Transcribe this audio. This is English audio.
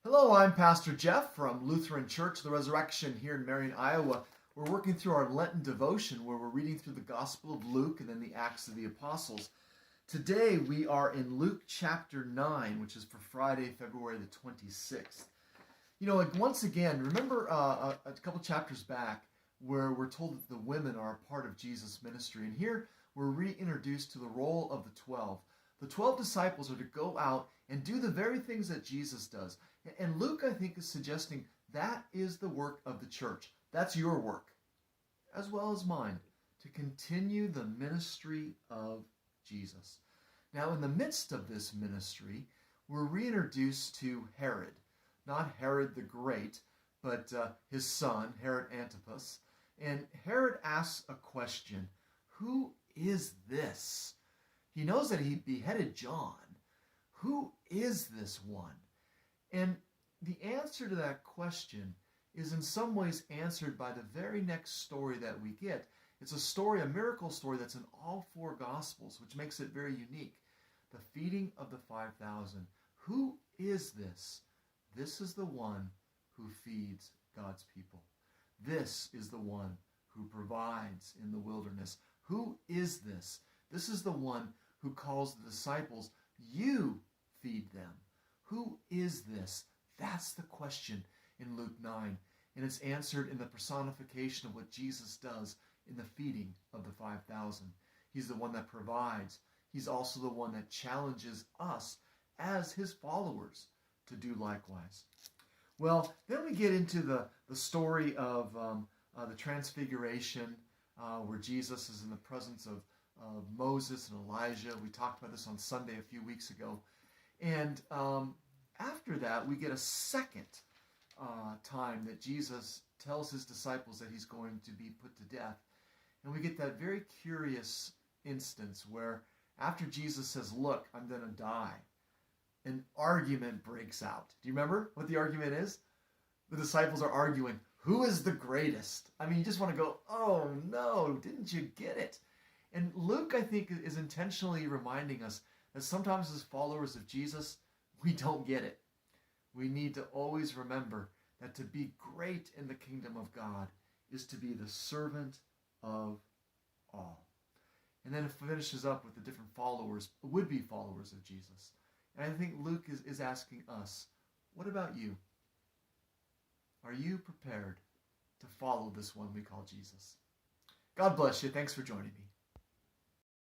Hello, I'm Pastor Jeff from Lutheran Church of the Resurrection here in Marion, Iowa. We're working through our Lenten Devotion where we're reading through the Gospel of Luke and then the Acts of the Apostles. Today we are in Luke chapter 9, which is for Friday, February the 26th. Once again, remember a couple chapters back where we're told that the women are a part of Jesus' ministry. And here we're reintroduced to the role of the 12. The 12 disciples are to go out and do the very things that Jesus does. And Luke, I think, is suggesting that is the work of the church. That's your work, as well as mine, to continue the ministry of Jesus. Now, in the midst of this ministry, we're reintroduced to Herod. Not Herod the Great, but his son, Herod Antipas. And Herod asks a question: who is this? He knows that he beheaded John. Who is this one? And the answer to that question is in some ways answered by the very next story that we get. It's a story, a miracle story that's in all four Gospels, which makes it very unique. The feeding of the 5,000. Who is this? This is the one who feeds God's people. This is the one who provides in the wilderness. Who is this? This is the one who calls the disciples, you feed them. Who is this? That's the question in Luke 9. And it's answered in the personification of what Jesus does in the feeding of the 5,000. He's the one that provides. He's also the one that challenges us as his followers to do likewise. Well, then we get into the story of the Transfiguration, where Jesus is in the presence of Moses and Elijah. We talked about this on Sunday a few weeks ago. And after that, we get a second time that Jesus tells his disciples that he's going to be put to death. And we get that very curious instance where after Jesus says, look, I'm going to die, an argument breaks out. Do you remember what the argument is? The disciples are arguing, who is the greatest? I mean, you just want to go, oh no, didn't you get it? And Luke, I think, is intentionally reminding us that sometimes as followers of Jesus, we don't get it. We need to always remember that to be great in the kingdom of God is to be the servant of all. And then it finishes up with the different followers, would-be followers of Jesus. And I think Luke is asking us, what about you? Are you prepared to follow this one we call Jesus? God bless you. Thanks for joining me.